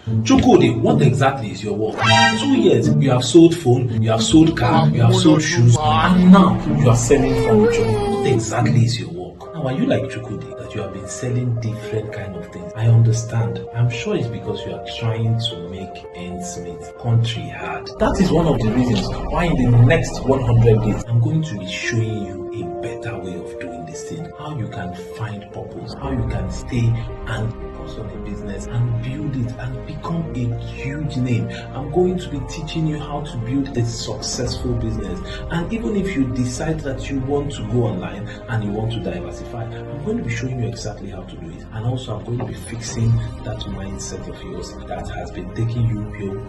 Chukwudi, what exactly is your work? 2 years, you have sold phone, you have sold car, you have sold shoes, and now you are selling furniture. What exactly is your work? Now, are you like Chukwudi, that you have been selling different kind of things? I understand. I'm sure it's because you are trying to make ends meet. Country hard. That is one of the reasons why in the next 100 days, I'm going to be showing you a better way of doing this thing. How you can find purpose, how you can stay and focus on a business and build it and become a huge name. I'm going to be teaching you how to build a successful business. And even if you decide that you want to go online and you want to diversify, I'm going to be showing you exactly how to do it. And also I'm going to be fixing that mindset of yours that has been taking you pure.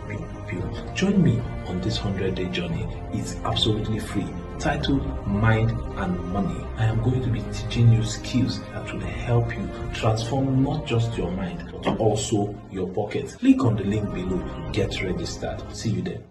Join me on this 100-day journey. It's absolutely free. Titled Mind and Money. I am going to be teaching you skills that will help you transform not just your mind but also your pocket. Click on the link below to get registered. See you there.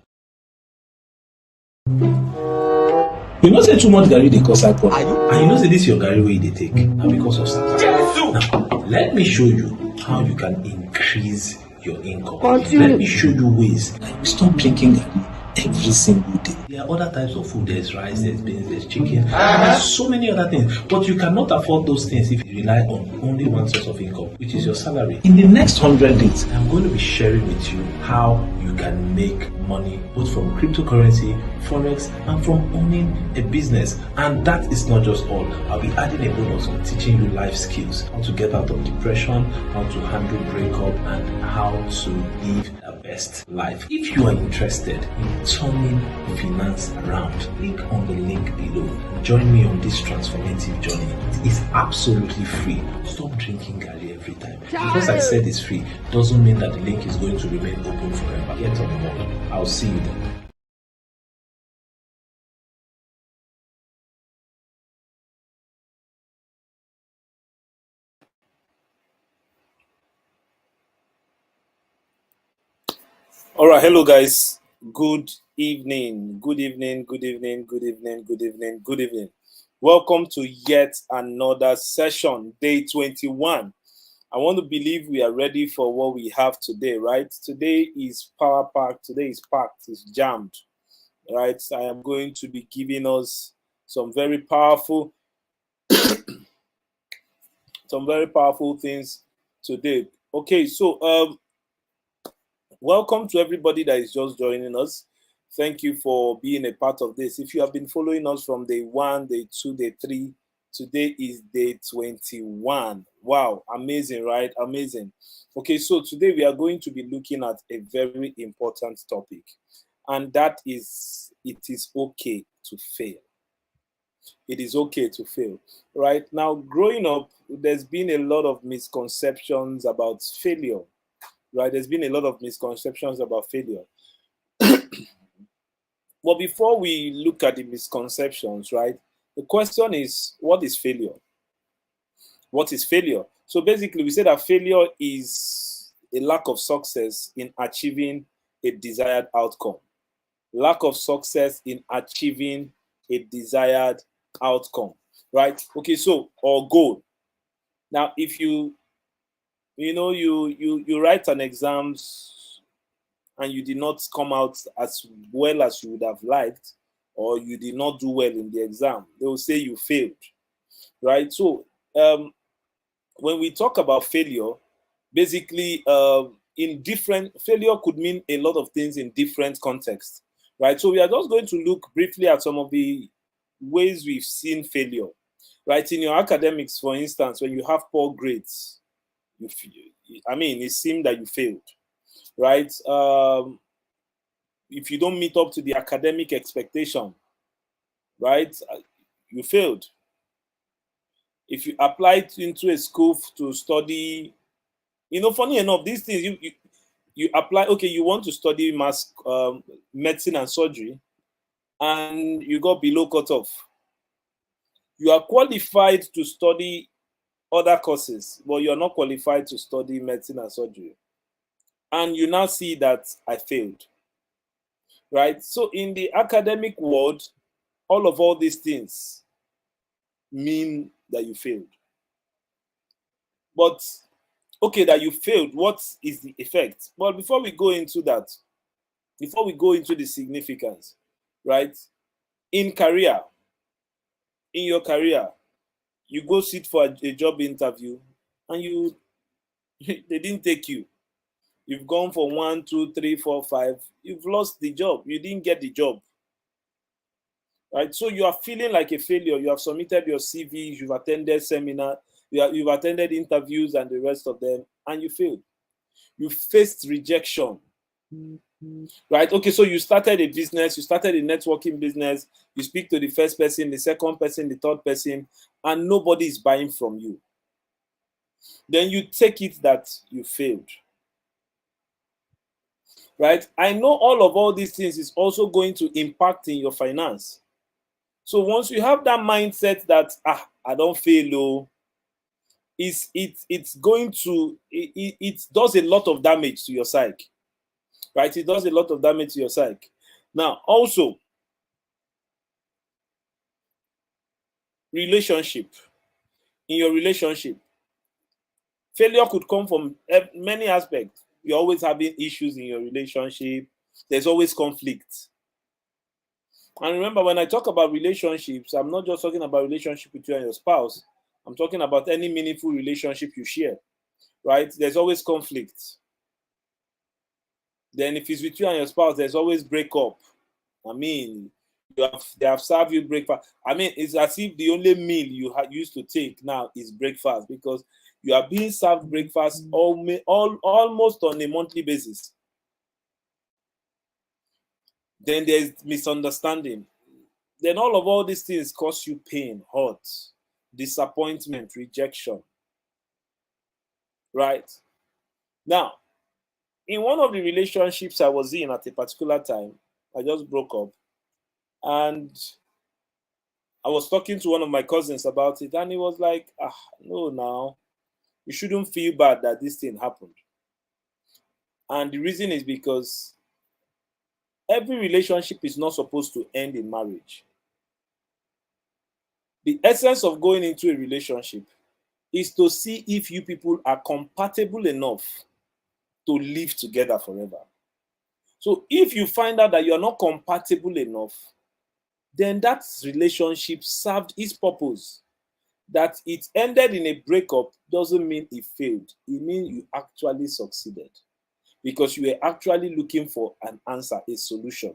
You know say too much garri dey cause hypo. And you know say this your garri wey you dey take na because of Satan. Now let me show you how you can increase your income. Let me show you ways like stop drinking garri every single day. There are other types of food. There's rice, there's beans, there's chicken, there's so many other things. But you cannot afford those things if you rely on only one source of income, which is your salary. In the next 100 days, I'm going to be sharing with you how you can make money both from cryptocurrency, forex, and from owning a business. And that is not just all. I'll be adding a bonus on teaching you life skills, how to get out of depression, how to handle breakup, and how to live a best life. If you are interested in turning finance around, click on the link below. Join me on this transformative journey. It is absolutely free. Stop drinking garri every time. Because I said it's free doesn't mean that the link is going to remain open forever. Get on board. I'll see you then. All right, hello guys. Good evening. Good evening. Good evening. Good evening. Good evening. Good evening. Welcome to yet another session, day 21. I want to believe we are ready for what we have today, right? Today is power packed. Today is packed. It's jammed, right? I am going to be giving us some very powerful things today. Okay, so welcome to everybody that is just joining us. Thank you for being a part of this. If you have been following us from day 1, day 2, day 3, today is day 21. Wow, amazing, right? Amazing. Okay, so today we are going to be looking at a very important topic, and that is, it is okay to fail. It is okay to fail, right? Now, growing up, there's been a lot of misconceptions about failure, right? There's been a lot of misconceptions about failure. But before we look at the misconceptions, right, the question is, what is failure? What is failure? So basically, we say that failure is a lack of success in achieving a desired outcome. Lack of success in achieving a desired outcome, right? Okay, so, or goal. Now, if you write an exams and you did not come out as well as you would have liked, or you did not do well in the exam, they will say you failed, right? So when we talk about failure, basically failure could mean a lot of things in different contexts, right? So we are just going to look briefly at some of the ways we've seen failure, right? In your academics, for instance, when you have poor grades, it seemed that you failed, right? If you don't meet up to the academic expectation, right, you failed. If you applied into a school to study, funny enough, these things you apply. Okay, you want to study medicine and surgery, and you got below cutoff. You are qualified to study other courses, but you are not qualified to study medicine and surgery. And you now see that I failed, right? So in the academic world, all these things mean that you failed. But okay, that you failed, what is the effect? Well, before we go into that, before we go into the significance, right? In your career, you go sit for a job interview and you they didn't take you. You've gone for 1, 2, 3, 4, 5. You've lost the job. You didn't get the job. Right? So you are feeling like a failure. You have submitted your CVs, you've attended seminars, you've attended interviews and the rest of them, and you failed. You faced rejection. Right? Okay, so you started a business, you started a networking business, you speak to the first person, the second person, the third person, and nobody is buying from you. Then you take it that you failed. Right? I know all these things is also going to impact in your finance. So once you have that mindset that I don't fail, oh, it's going to it does a lot of damage to your psyche. Right? It does a lot of damage to your psyche. Now, also, relationship. In your relationship, failure could come from many aspects. You're always having issues in your relationship. There's always conflict. And remember, when I talk about relationships, I'm not just talking about relationship with you and your spouse. I'm talking about any meaningful relationship you share, right? There's always conflict. Then if it's with you and your spouse, there's always breakup. I mean, they have served you breakfast. I mean, it's as if the only meal you used to take now is breakfast, because you are being served breakfast almost on a monthly basis. Then there's misunderstanding. Then all these things cause you pain, hurt, disappointment, rejection. Right? Now, in one of the relationships I was in at a particular time, I just broke up. And I was talking to one of my cousins about it, and he was like, no, now, you shouldn't feel bad that this thing happened. And the reason is because every relationship is not supposed to end in marriage. The essence of going into a relationship is to see if you people are compatible enough to live together forever. So if you find out that you're not compatible enough, then that relationship served its purpose. That it ended in a breakup doesn't mean it failed. It means you actually succeeded, because you were actually looking for an answer, a solution.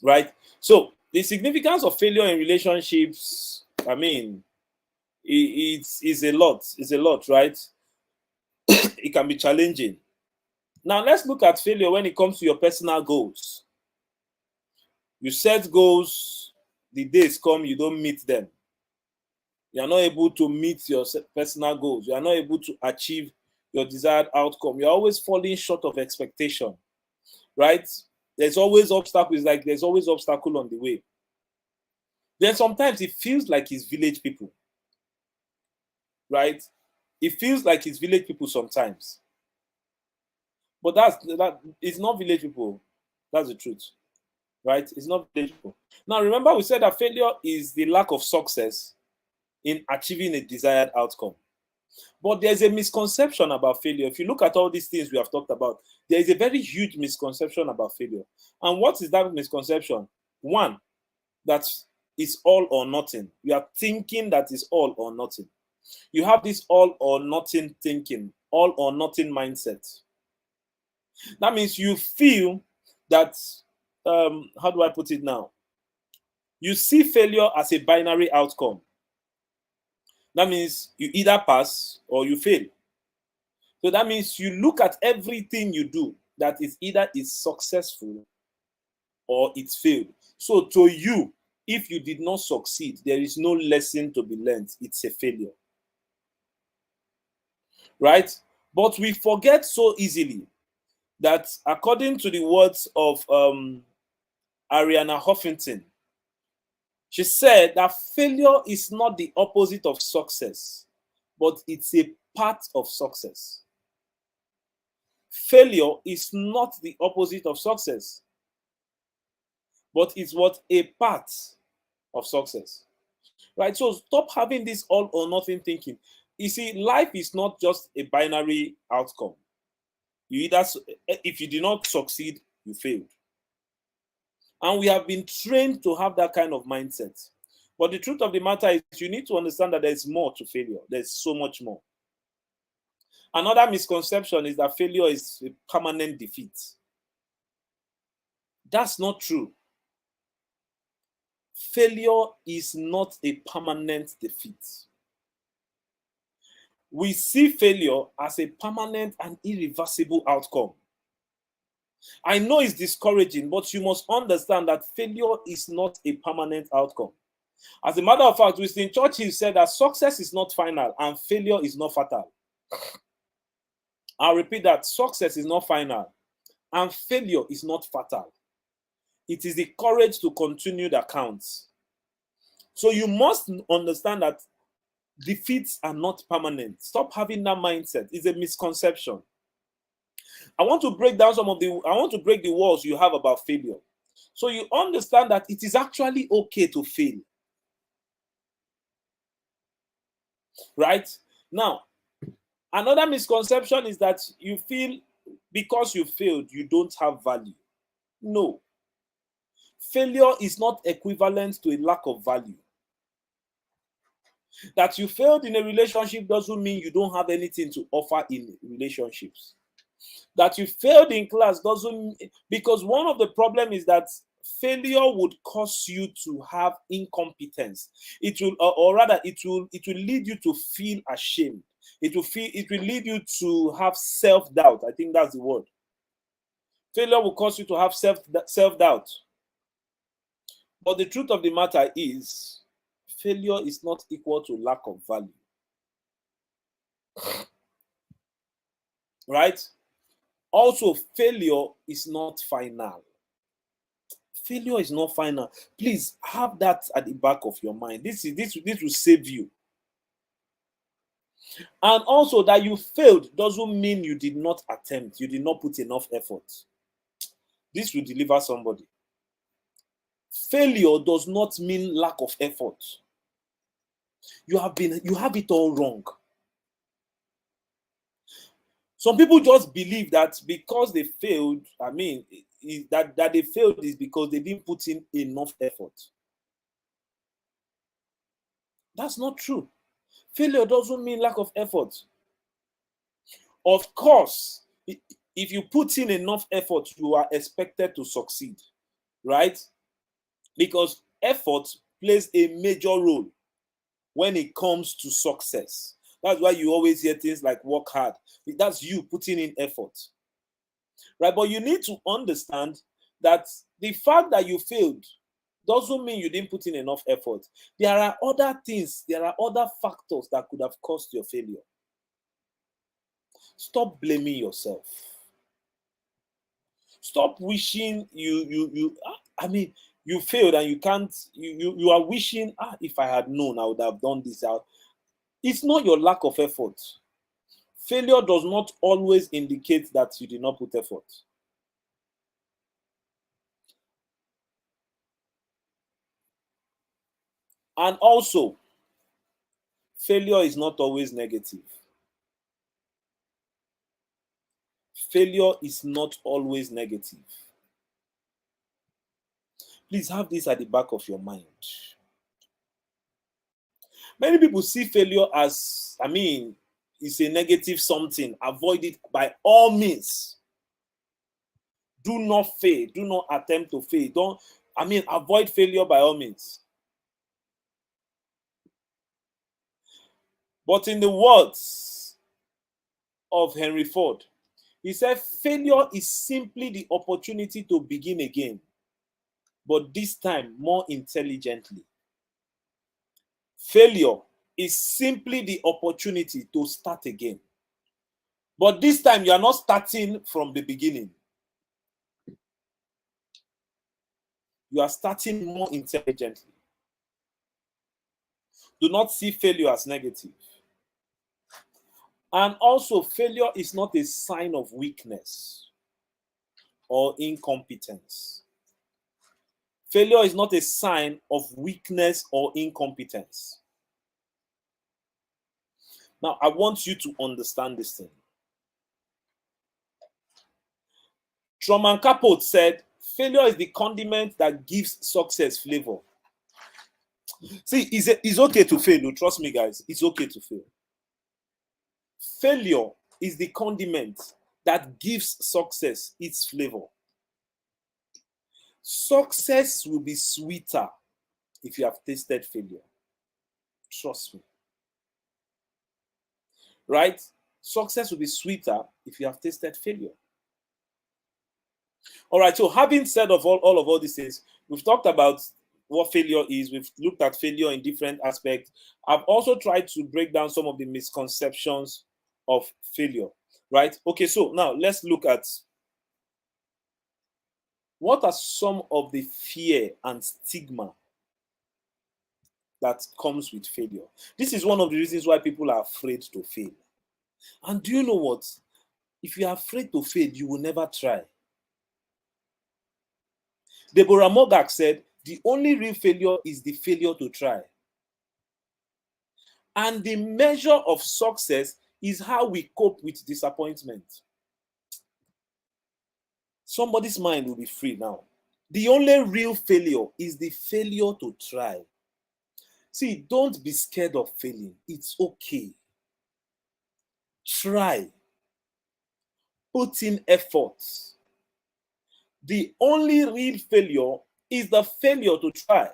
Right? So the significance of failure in relationships, I mean, it's a lot. It's a lot, right? It can be challenging. Now let's look at failure when it comes to your personal goals. You set goals, the days come, you don't meet them. You are not able to meet your personal goals. You are not able to achieve your desired outcome. You're always falling short of expectation, right? There's always obstacles, like there's always obstacle on the way. Then sometimes it feels like it's village people, right? It feels like it's village people sometimes. But that it's not village people. That's the truth, right? It's not village people. Now remember, we said that failure is the lack of success in achieving a desired outcome. But there's a misconception about failure. If you look at all these things we have talked about, there is a very huge misconception about failure. And what is that misconception? One, that is all or nothing. You are thinking that is all or nothing. You have this all or nothing thinking, all or nothing mindset. That means you feel that, how do I put it now? You see failure as a binary outcome. That means you either pass or you fail. So that means you look at everything you do that is either is successful or it's failed. So to you, if you did not succeed, there is no lesson to be learned. It's a failure. Right? But we forget so easily that, according to the words of Ariana Huffington, she said that failure is not the opposite of success, but it's a part of success. Failure is not the opposite of success, but it's what a part of success. Right? So stop having this all or nothing thinking. You see, life is not just a binary outcome. If you did not succeed, you failed. And we have been trained to have that kind of mindset. But the truth of the matter is you need to understand that there's more to failure. There's so much more. Another misconception is that failure is a permanent defeat. That's not true. Failure is not a permanent defeat. We see failure as a permanent and irreversible outcome. I know it's discouraging, but you must understand that failure is not a permanent outcome. As a matter of fact, Winston Churchill said that success is not final and failure is not fatal. I'll repeat that. Success is not final and failure is not fatal. It is the courage to continue that counts. So you must understand that defeats are not permanent. Stop having that mindset. It's a misconception. I want to break the walls you have about failure. So you understand that it is actually okay to fail. Right? Now, another misconception is that you feel because you failed, you don't have value. No. Failure is not equivalent to a lack of value. That you failed in a relationship doesn't mean you don't have anything to offer in relationships. That you failed in class doesn't, because one of the problems is that failure would cause you to have incompetence. It will, or rather, it will lead you to feel ashamed. It will lead you to have self-doubt. I think that's the word. Failure will cause you to have self-doubt. But the truth of the matter is, failure is not equal to lack of value. Right? Also, failure is not final. Failure is not final. Please have that at the back of your mind. This will save you. And also, that you failed doesn't mean you did not attempt. You did not put enough effort. This will deliver somebody. Failure does not mean lack of effort. You have it all wrong. Some people just believe that because they failed, that they failed is because they didn't put in enough effort. That's not true. Failure doesn't mean lack of effort. Of course, if you put in enough effort, you are expected to succeed, right? Because effort plays a major role when it comes to success. That's why you always hear things like work hard. That's you putting in effort. Right? But you need to understand that the fact that you failed doesn't mean you didn't put in enough effort. There are other things, there are other factors that could have caused your failure. Stop blaming yourself. Stop wishing you failed and you can't, you are wishing, if I had known, I would have done this out. It's not your lack of effort. Failure does not always indicate that you did not put effort. And also, failure is not always negative. Failure is not always negative. Please have this at the back of your mind. Many people see failure as, it's a negative something. Avoid it by all means. Do not fail. Do not attempt to fail. Avoid failure by all means. But in the words of Henry Ford, he said, failure is simply the opportunity to begin again, but this time more intelligently. Failure is simply the opportunity to start again. But this time you are not starting from the beginning. You are starting more intelligently. Do not see failure as negative. And also, failure is not a sign of weakness or incompetence. Failure is not a sign of weakness or incompetence. Now, I want you to understand this thing. Truman Capote said, failure is the condiment that gives success flavor. See, it's okay to fail. Trust me, guys. It's okay to fail. Failure is the condiment that gives success its flavor. Success will be sweeter if you have tasted failure. Trust me. Right? Success will be sweeter if you have tasted failure. All right, so having said of all these things, we've talked about what failure is. We've looked at failure in different aspects. I've also tried to break down some of the misconceptions of failure, right? Okay, so now let's look at what are some of the fear and stigma that comes with failure. This is one of the reasons why people are afraid to fail. And do you know what? If you are afraid to fail, you will never try. Deborah Mogak said, the only real failure is the failure to try. And the measure of success is how we cope with disappointment. Somebody's mind will be free now. The only real failure is the failure to try. See, don't be scared of failing. It's okay. Try. Put in effort. The only real failure is the failure to try.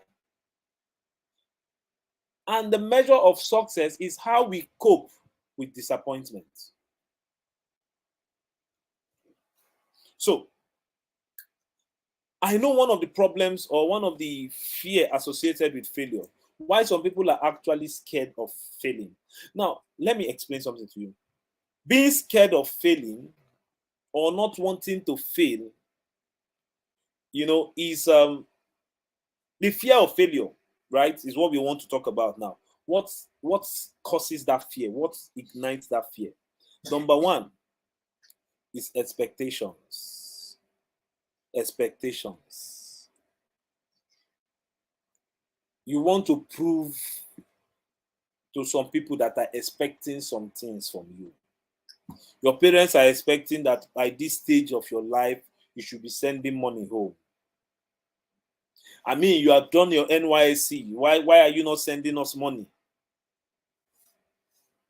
And the measure of success is how we cope with disappointment. So, I know one of the problems or one of the fear associated with failure, why some people are actually scared of failing. Now, let me explain something to you. Being scared of failing or not wanting to fail, is the fear of failure, right, is what we want to talk about now. What causes that fear? What ignites that fear? Number one is expectations. Expectations. You want to prove to some people that are expecting some things from you. Your parents are expecting that by this stage of your life, you should be sending money home. I mean, you have done your NYSC. Why are you not sending us money?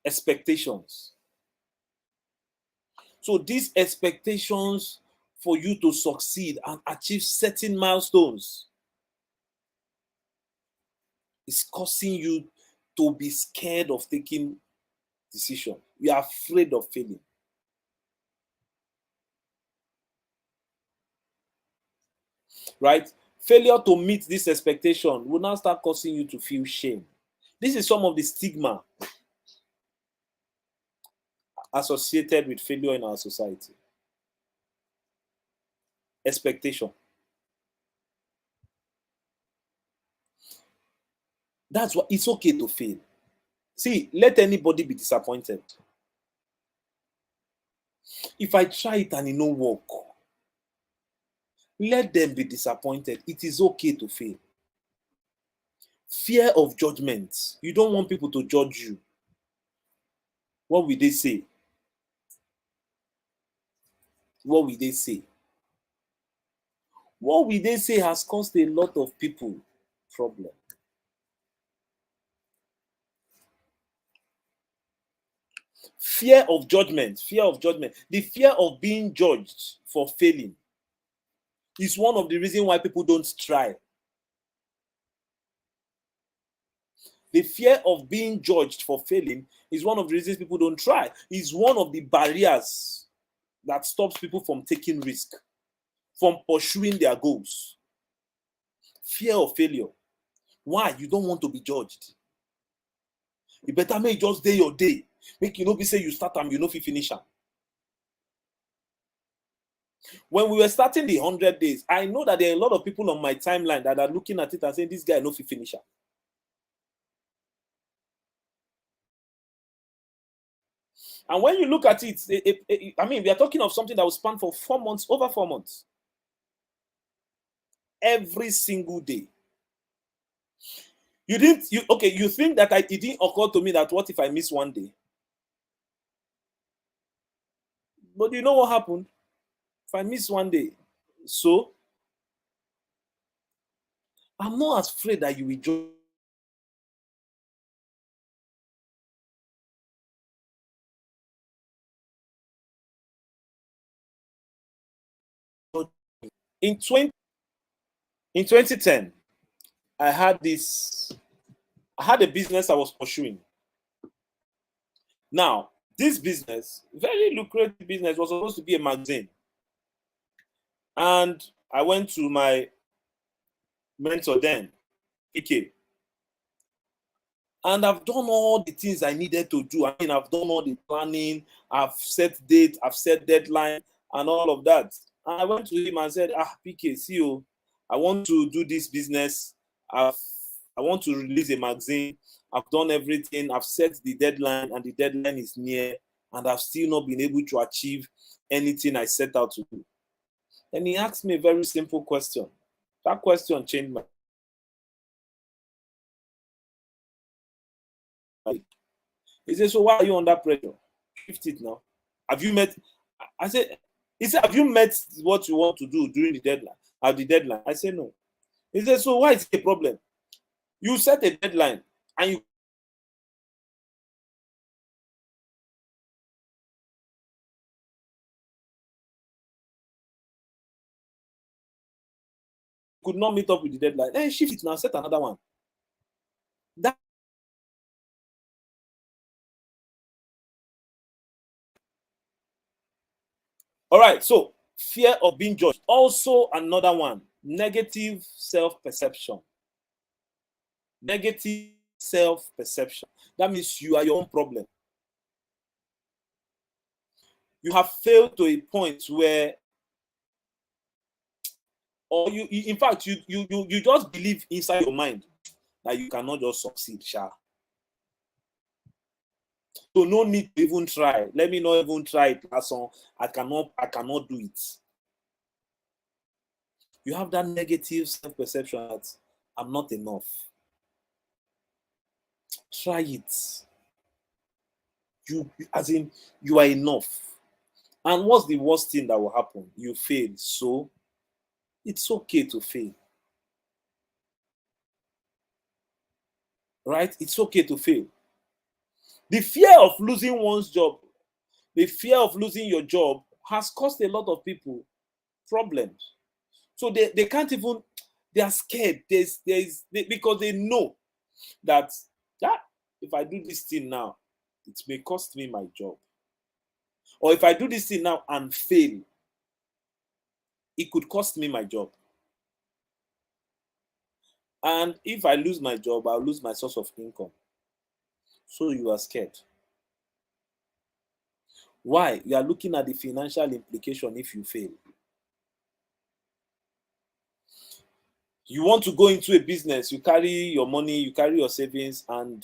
Expectations. So these expectations for you to succeed and achieve certain milestones is causing you to be scared of taking decision. You are afraid of failing. Right? Failure to meet this expectation will now start causing you to feel shame. This is some of the stigma associated with failure in our society. Expectation. That's why it's okay to fail. See, let anybody be disappointed. If I try it and it no work, let them be disappointed. It is okay to fail. Fear of judgment. You don't want people to judge you. What will they say? What will they say? What will they say has caused a lot of people problem. Fear of judgment. Fear of judgment. The fear of being judged for failing is one of the reasons why people don't try. The fear of being judged for failing is one of the reasons people don't try. It's one of the barriers that stops people from taking risk, from pursuing their goals. Fear of failure. Why? You don't want to be judged. You better make just day your day. Make you know be say you start and you know if you finish am. When we were starting the 100 days, I know that there are a lot of people on my timeline that are looking at it and saying, this guy no fit finish am. And when you look at it, I mean, we are talking of something that will span for 4 months, over 4 months. Every single day. You think that it didn't occur to me that what if I miss one day? But you know what happened? If I miss one day, so I'm not afraid that you will judge. In 2010, I had a business I was pursuing. Now, this business, very lucrative business, was supposed to be a magazine. And I went to my mentor then, PK. And I've done all the things I needed to do. I mean, I've done all the planning, I've set date, I've set deadline, and all of that. And I went to him and said, PK, see you. I want to do this business. I want to release a magazine. I've done everything. I've set the deadline, and the deadline is near, and I've still not been able to achieve anything I set out to do. And he asked me a very simple question. That question changed my life. He said, so why are you under pressure? Shift it now. Have you met? I said, he said, have you met what you want to do during the deadline? At the deadline? I said, no. He said, so why is it a problem? You set a deadline and you could not meet up with the deadline. Then shift it now, set another one. That all right, so fear of being judged. Also, another one, negative self-perception. Negative self-perception. That means you are your own problem. You have failed to a point where, or you in fact, you just believe inside your mind that you cannot just succeed, Sha. So no need to even try. Let me not even try it, person. I cannot do it. You have that negative self-perception that I'm not enough. Try it. As in, you are enough. And what's the worst thing that will happen? You fail. So it's okay to fail. Right? It's okay to fail. The fear of losing one's job, the fear of losing your job has caused a lot of people problems. So they can't even, they are scared. Because they know that if I do this thing now, it may cost me my job. Or if I do this thing now and fail, it could cost me my job. And if I lose my job, I'll lose my source of income. So you are scared. Why? You are looking at the financial implication if you fail. You want to go into a business, you carry your money, you carry your savings, and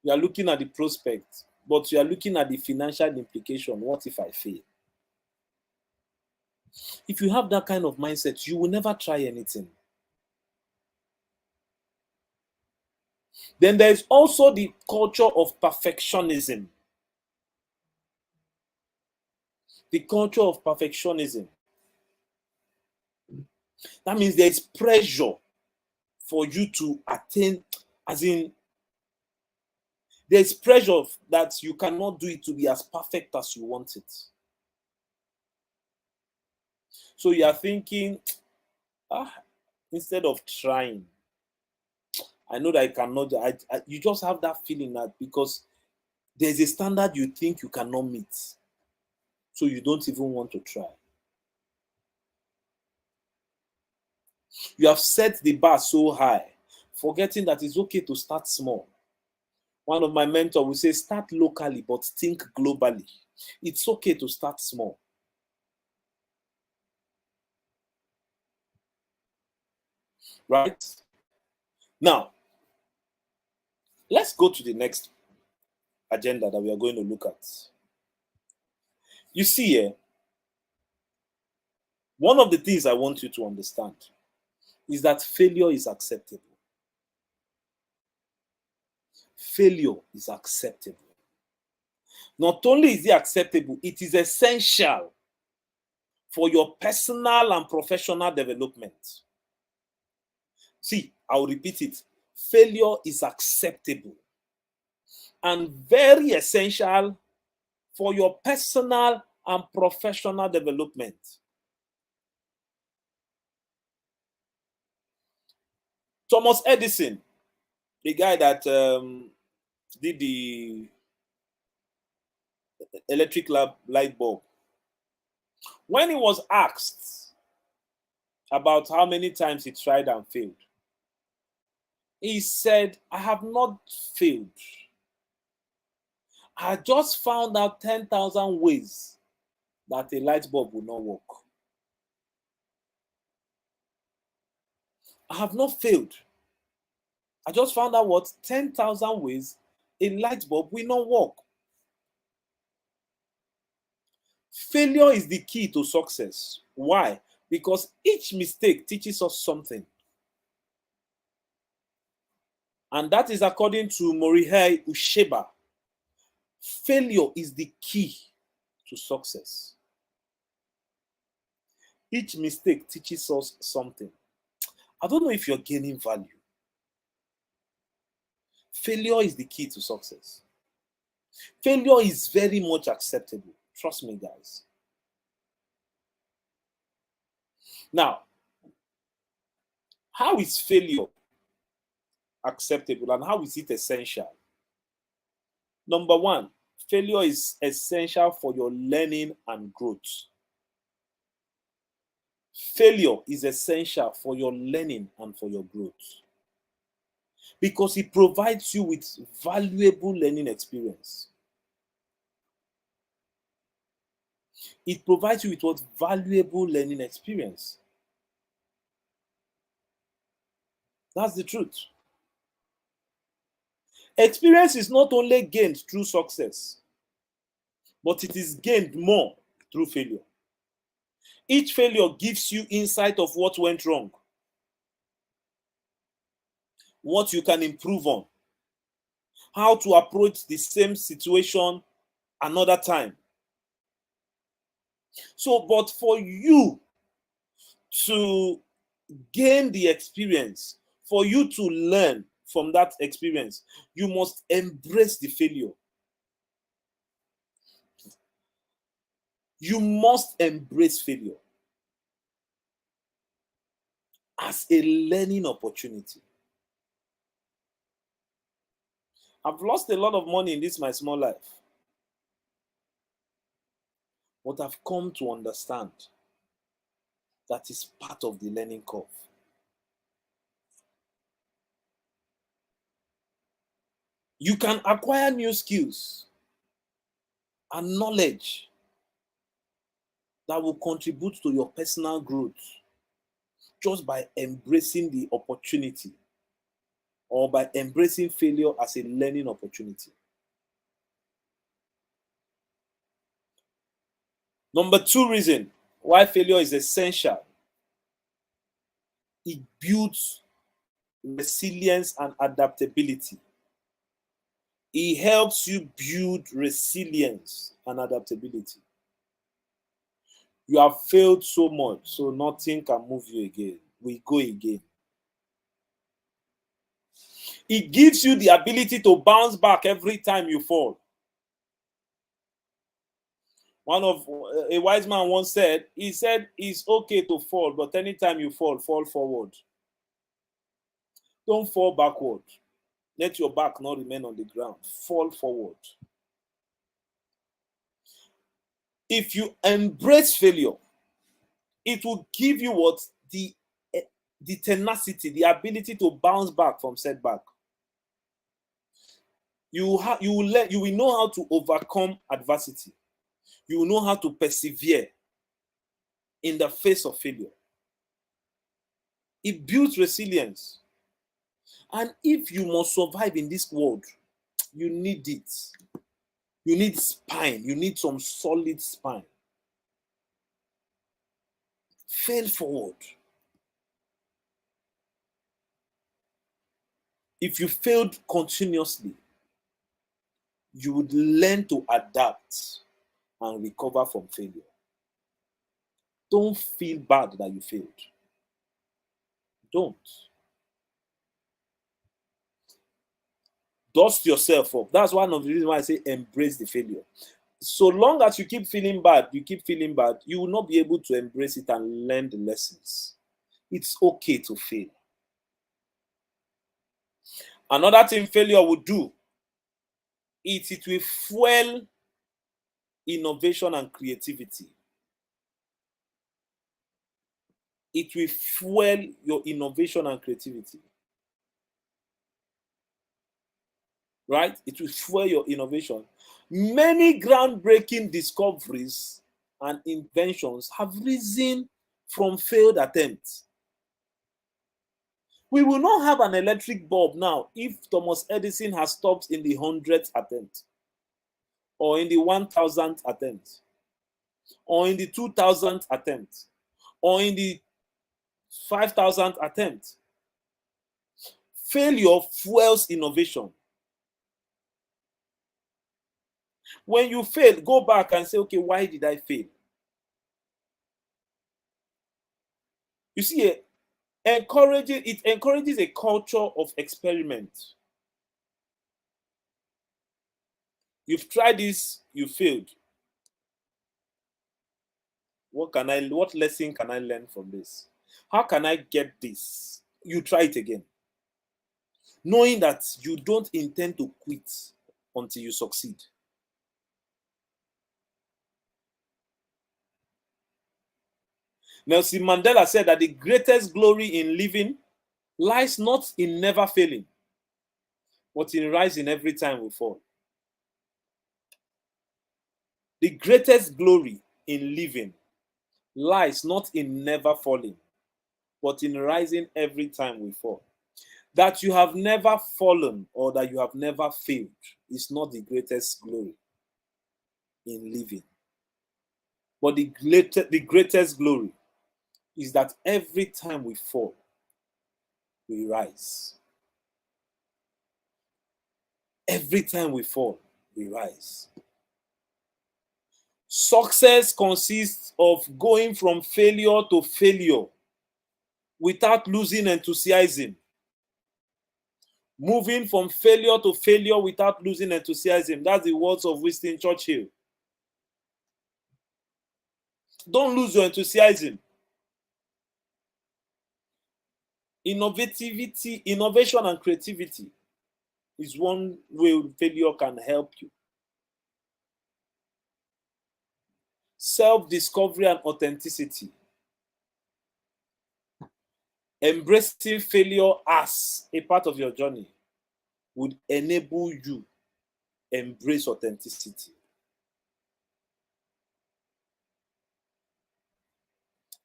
you are looking at the prospect, but you are looking at the financial implication. What if I fail? If you have that kind of mindset, you will never try anything. Then there is also the culture of perfectionism. The culture of perfectionism. That means there is pressure for you to attain, as in, there's pressure that you cannot do it to be as perfect as you want it. So you are thinking, instead of trying, I know that I cannot. You just have that feeling that because there's a standard you think you cannot meet, so you don't even want to try. You have set the bar so high, forgetting that it's okay to start small. One of my mentors will say, start locally, but think globally. It's okay to start small. Right? Now, let's go to the next agenda that we are going to look at. You see here, one of the things I want you to understand is that failure is acceptable. Failure is acceptable. Not only is it acceptable, it is essential for your personal and professional development. See, I'll repeat it. Failure is acceptable and very essential for your personal and professional development. Thomas Edison, the guy that did the electric light bulb, when he was asked about how many times he tried and failed, he said, I have not failed. I just found out 10,000 ways that a light bulb will not work. I have not failed. I just found out what 10,000 ways a light bulb will not work. Failure is the key to success. Why? Because each mistake teaches us something. And that is according to Morihei Usheba. Failure is the key to success. Each mistake teaches us something. I don't know if you're gaining value. Failure is the key to success. Failure is very much acceptable. Trust me, guys. Now, how is failure acceptable and how is it essential? Number one, failure is essential for your learning and growth. Failure is essential for your learning and for your growth because it provides you with valuable learning experience. It provides you with what? Valuable learning experience. That's the truth. Experience is not only gained through success, but it is gained more through failure. Each failure gives you insight of what went wrong, what you can improve on, how to approach the same situation another time. So, but for you to gain the experience, for you to learn from that experience, you must embrace the failure. You must embrace failure as a learning opportunity. I've lost a lot of money in this my small life, but I've come to understand that is part of the learning curve. You can acquire new skills and knowledge that will contribute to your personal growth just by embracing the opportunity or by embracing failure as a learning opportunity. Number two reason why failure is essential: it builds resilience and adaptability. It helps you build resilience and adaptability. You have failed so much, so nothing can move you again. We go again. It gives you the ability to bounce back every time you fall. A wise man once said, he said, it's okay to fall, but anytime you fall, fall forward. Don't fall backward. Let your back not remain on the ground. Fall forward. If you embrace failure, it will give you what? The tenacity, the ability to bounce back from setback. You will know how to overcome adversity. You will know how to persevere in the face of failure. It builds resilience. And if you must survive in this world, you need it. You need spine. You need some solid spine. Fail forward. If you failed continuously, you would learn to adapt and recover from failure. Don't feel bad that you failed. Don't. Dust yourself up. That's one of the reasons why I say embrace the failure. So long as you keep feeling bad, you will not be able to embrace it and learn the lessons. It's okay to fail. Another thing failure will do is it will fuel innovation and creativity. It will fuel your innovation and creativity. Right? It will fuel your innovation. Many groundbreaking discoveries and inventions have risen from failed attempts. We will not have an electric bulb now if Thomas Edison has stopped in the 100th attempt, or in the 1000th attempt, or in the 2000th attempt, or in the 5000th attempt. Failure fuels innovation. When you fail, go back and say, okay, why did I fail? You see, it encourages a culture of experiment. You've tried this, you failed. What lesson can I learn from this? How can I get this? You try it again. Knowing that you don't intend to quit until you succeed. Nelson Mandela said that the greatest glory in living lies not in never failing, but in rising every time we fall. The greatest glory in living lies not in never falling, but in rising every time we fall. That you have never fallen or that you have never failed is not the greatest glory in living. But the greatest glory is that every time we fall, we rise. Every time we fall, we rise. Success consists of going from failure to failure without losing enthusiasm. Moving from failure to failure without losing enthusiasm. That's the words of Winston Churchill. Don't lose your enthusiasm. Innovation and creativity is one way failure can help you. Self-discovery and authenticity. Embracing failure as a part of your journey would enable you embrace authenticity.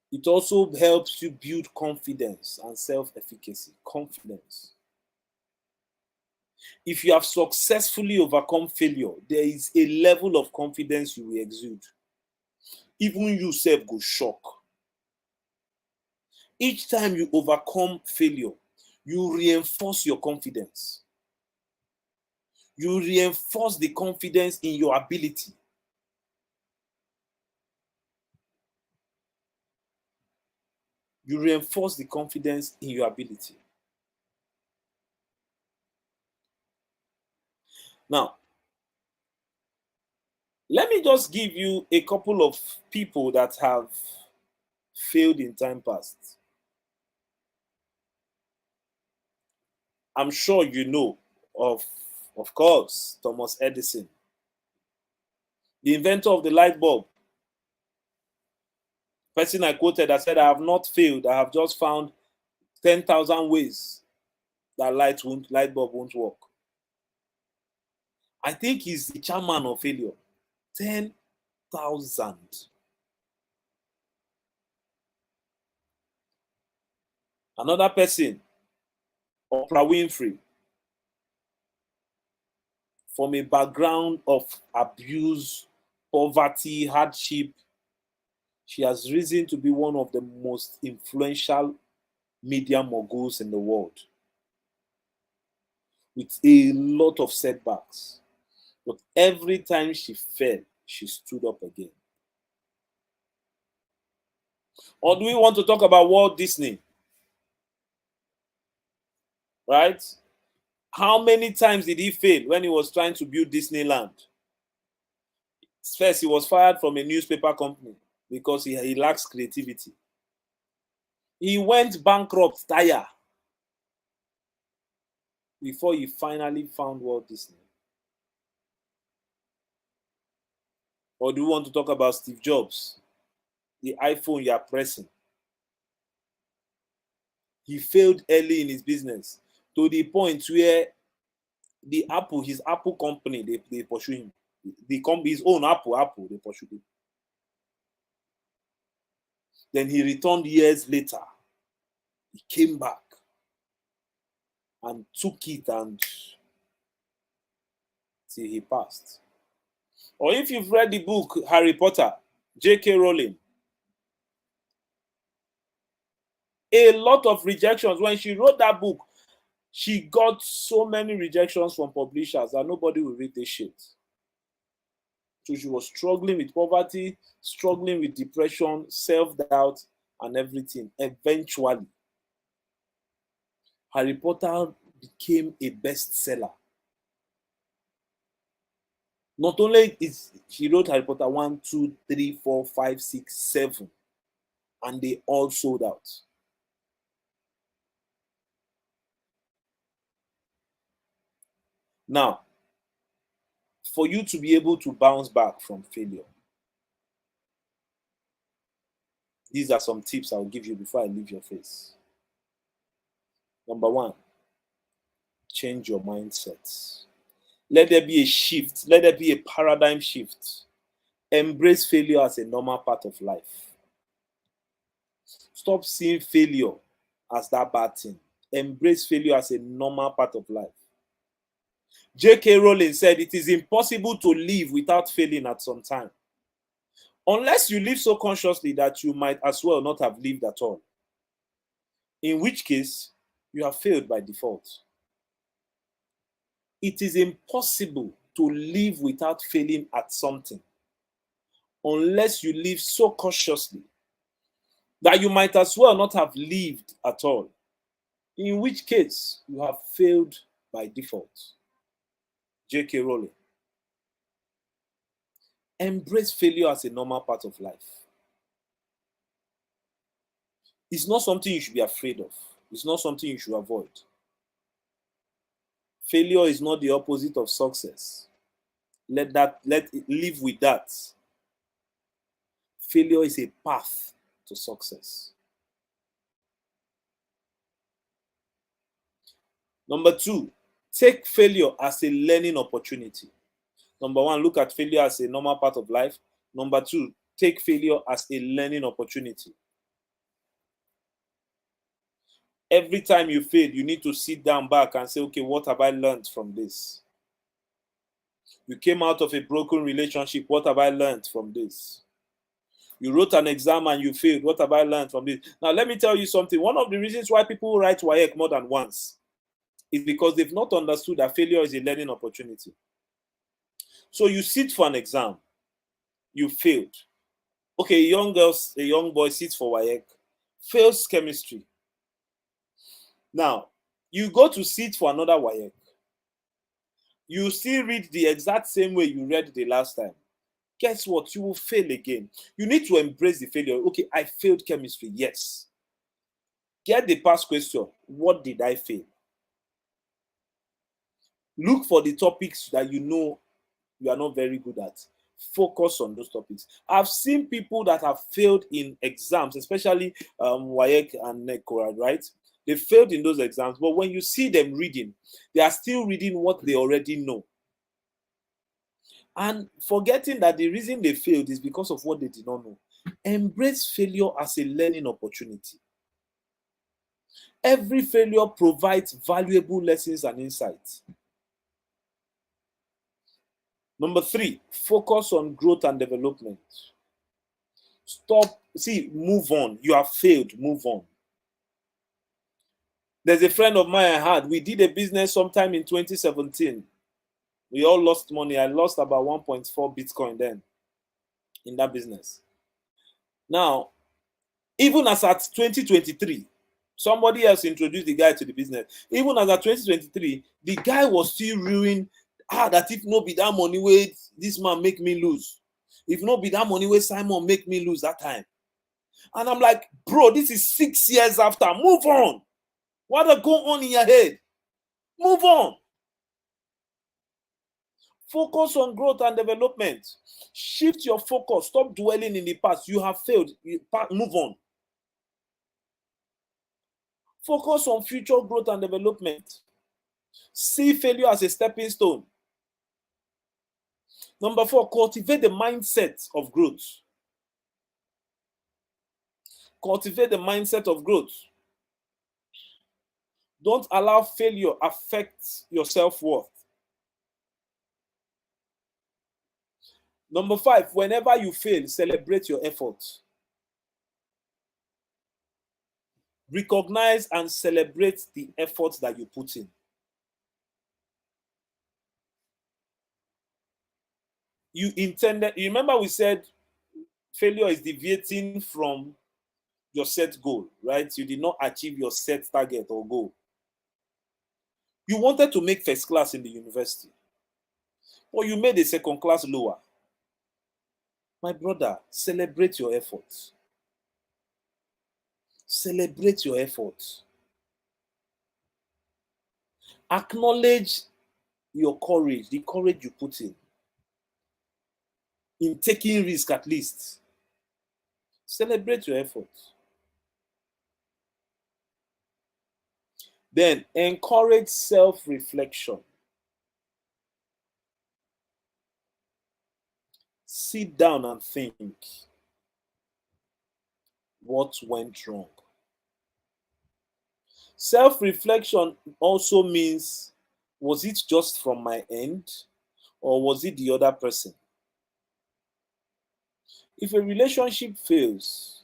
It also helps you build confidence and self-efficacy. Confidence. If you have successfully overcome failure, there is a level of confidence you will exude. Even you self go shock. Each time you overcome failure, you reinforce your confidence. You reinforce the confidence in your ability. You reinforce the confidence in your ability. Now, let me just give you a couple of people that have failed in time past. I'm sure you know of course, Thomas Edison, the inventor of the light bulb. Person I quoted, I said, I have not failed. I have just found 10,000 ways that light bulb won't work. I think he's the chairman of failure. 10,000. Another person, Oprah Winfrey, from a background of abuse, poverty, hardship, she has risen to be one of the most influential media moguls in the world, with a lot of setbacks. But every time she fell, she stood up again. Or do we want to talk about Walt Disney? Right? How many times did he fail when he was trying to build Disneyland? First, he was fired from a newspaper company because he lacks creativity. He went bankrupt, tire, before he finally found Walt Disney. Or do you want to talk about Steve Jobs? The iPhone you are pressing. He failed early in his business to the point where his Apple company, they pursue him. His own Apple, they pursued him. Then he returned years later. He came back and took it and till he passed. Or if you've read the book Harry Potter, J.K. Rowling, a lot of rejections. When she wrote that book, she got so many rejections from publishers that nobody will read this shit. So she was struggling with poverty, struggling with depression, self-doubt, and everything. Eventually, Harry Potter became a bestseller. Not only is she wrote Harry Potter 1, 2, 3, 4, 5, 6, 7, and they all sold out. Now, for you to be able to bounce back from failure, these are some tips I'll give you before I leave your face. Number 1, change your mindset. Let there be a shift. Let there be a paradigm shift. Embrace failure as a normal part of life. Stop seeing failure as that bad thing. Embrace failure as a normal part of life. J.K. Rowling said it is impossible to live without failing at some time. Unless you live so consciously that you might as well not have lived at all. In which case, you have failed by default. It is impossible to live without failing at something. Unless you live so cautiously that you might as well not have lived at all. In which case, you have failed by default. J.K. Rowling. Embrace failure as a normal part of life. It's not something you should be afraid of. It's not something you should avoid. Failure is not the opposite of success. Let it live with that. Failure is a path to success. Number 2, take failure as a learning opportunity. Number 1, look at failure as a normal part of life. Number 2, take failure as a learning opportunity. Every time you fail, you need to sit down back and say, okay, what have I learned from this? You came out of a broken relationship. What have I learned from this? You wrote an exam and you failed. What have I learned from this? Now, let me tell you something. One of the reasons why people write WAEC more than once is because they've not understood that failure is a learning opportunity. So you sit for an exam. You failed. Okay, a young boy sits for WAEC, fails chemistry. Now, you go to sit for another WAEC. You still read the exact same way you read the last time. Guess what? You will fail again. You need to embrace the failure. Okay, I failed chemistry. Yes. Get the past question. What did I fail? Look for the topics that you know you are not very good at. Focus on those topics. I've seen people that have failed in exams, especially WAEC and NECO, right? They failed in those exams, but when you see them reading, they are still reading what they already know. And forgetting that the reason they failed is because of what they did not know. Embrace failure as a learning opportunity. Every failure provides valuable lessons and insights. Number 3, focus on growth and development. Move on. You have failed, move on. There's a friend of mine I had. We did a business sometime in 2017. We all lost money. I lost about 1.4 Bitcoin then in that business. Now, even as at 2023, somebody else introduced the guy to the business. Even as at 2023, the guy was still ruining. That if no be that money where this man make me lose. If no be that money where Simon make me lose that time. And I'm like, bro, this is 6 years after. Move on. What are going on in your head? Move on. Focus on growth and development. Shift your focus. Stop dwelling in the past. You have failed. Move on. Focus on future growth and development. See failure as a stepping stone. Number 4, cultivate the mindset of growth. Cultivate the mindset of growth. Don't allow failure affect your self-worth. Number 5, whenever you fail, celebrate your effort. Recognize and celebrate the effort that you put in. You remember we said failure is deviating from your set goal, right? You did not achieve your set target or goal. You wanted to make first class in the university, or you made a second class lower. My brother, celebrate your efforts. Celebrate your efforts. Acknowledge your courage, the courage you put in taking risk at least. Celebrate your efforts. Then encourage self-reflection. Sit down and think. What went wrong? Self-reflection also means, was it just from my end or was it the other person? If a relationship fails,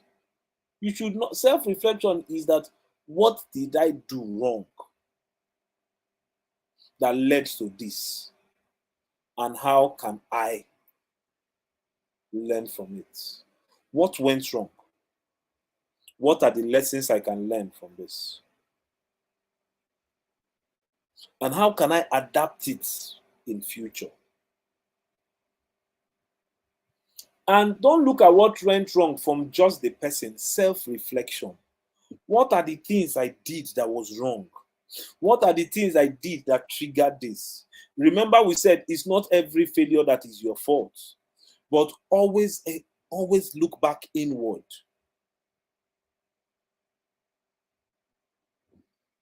you should not. Self-reflection is that, what did I do wrong that led to this? And how can I learn from it? What went wrong? What are the lessons I can learn from this? And how can I adapt it in future? And don't look at what went wrong from just the person. Self-reflection. What are the things I did that was wrong? What are the things I did that triggered this? Remember, we said it's not every failure that is your fault, but always look back inward.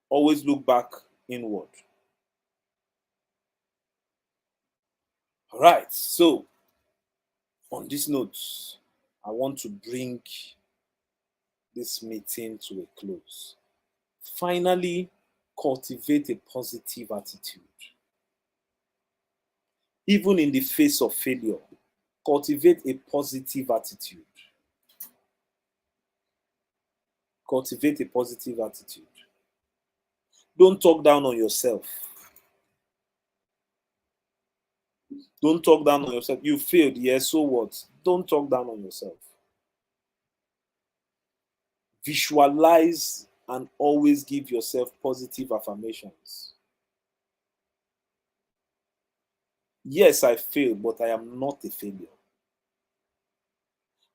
Always look back inward. All right, so on this note, I want to bring this meeting to a close. Finally, cultivate a positive attitude. Even in the face of failure, cultivate a positive attitude. Cultivate a positive attitude. Don't talk down on yourself. Don't talk down on yourself. You failed, yes, so what? Don't talk down on yourself. Visualize and always give yourself positive affirmations. Yes, I failed, but I am not a failure.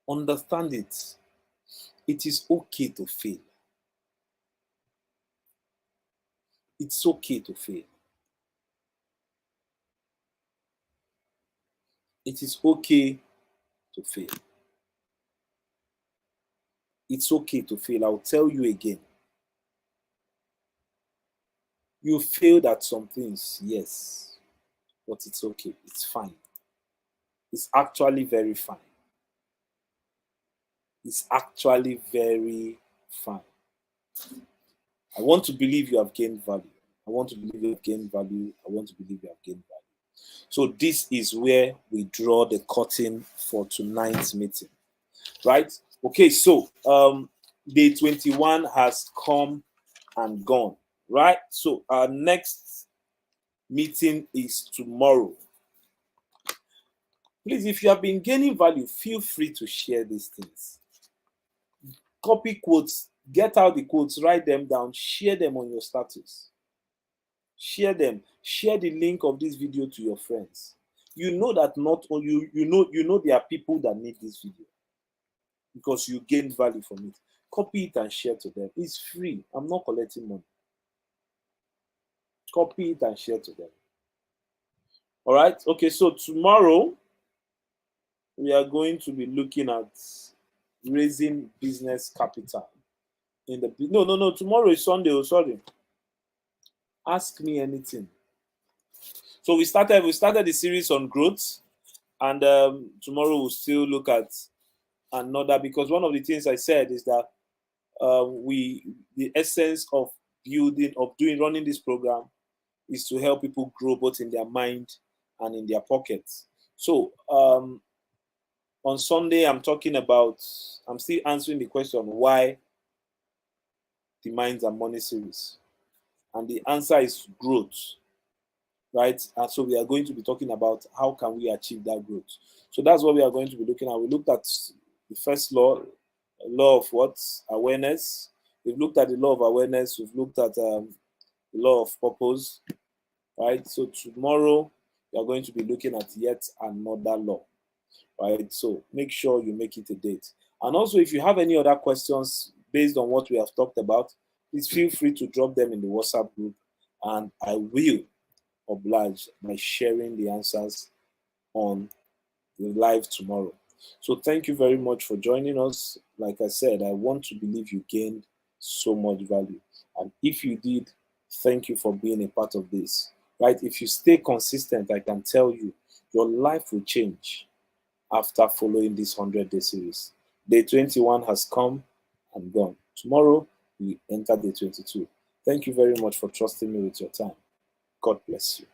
Understand it. It is okay to fail. It's okay to fail. It is okay to fail. It's okay to fail. I'll tell you again. You failed at some things, yes, but it's okay. It's fine. It's actually very fine. It's actually very fine. I want to believe you have gained value. I want to believe you have gained value. I want to believe you have gained value. So this is where we draw the curtain for tonight's meeting, right? Okay, so day 21 has come and gone, right? So our next meeting is tomorrow. Please, if you have been gaining value, feel free to share these things. Copy quotes, get out the quotes, write them down, share them on your status. Share them. Share the link of this video to your friends. You know that not only you know there are people that need this video because you gain value from it. Copy it and share to them. It's free. I'm not collecting money. Copy it and share to them. All right. Okay. So tomorrow we are going to be looking at raising business capital in the no. Tomorrow is Sunday. Oh, sorry. Ask me anything. So we started the series on growth, and tomorrow we'll still look at another, because one of the things I said is that the essence of running this program is to help people grow both in their mind and in their pockets. So on Sunday, I'm still answering the question, why the Minds and Money series? And the answer is growth, right? And so we are going to be talking about how can we achieve that growth. So that's what we are going to be looking at. We looked at the first law of what? Awareness. We've looked at the law of awareness. We've looked at the law of purpose, right? So tomorrow we are going to be looking at yet another law, right? So make sure you make it a date. And also, if you have any other questions based on what we have talked about, please feel free to drop them in the WhatsApp group, and I will oblige by sharing the answers on the live tomorrow. So thank you very much for joining us. Like I said, I want to believe you gained so much value. And if you did, thank you for being a part of this, right? If you stay consistent, I can tell you, your life will change after following this 100-day series. Day 21 has come and gone. Tomorrow, we enter day 22. Thank you very much for trusting me with your time. God bless you.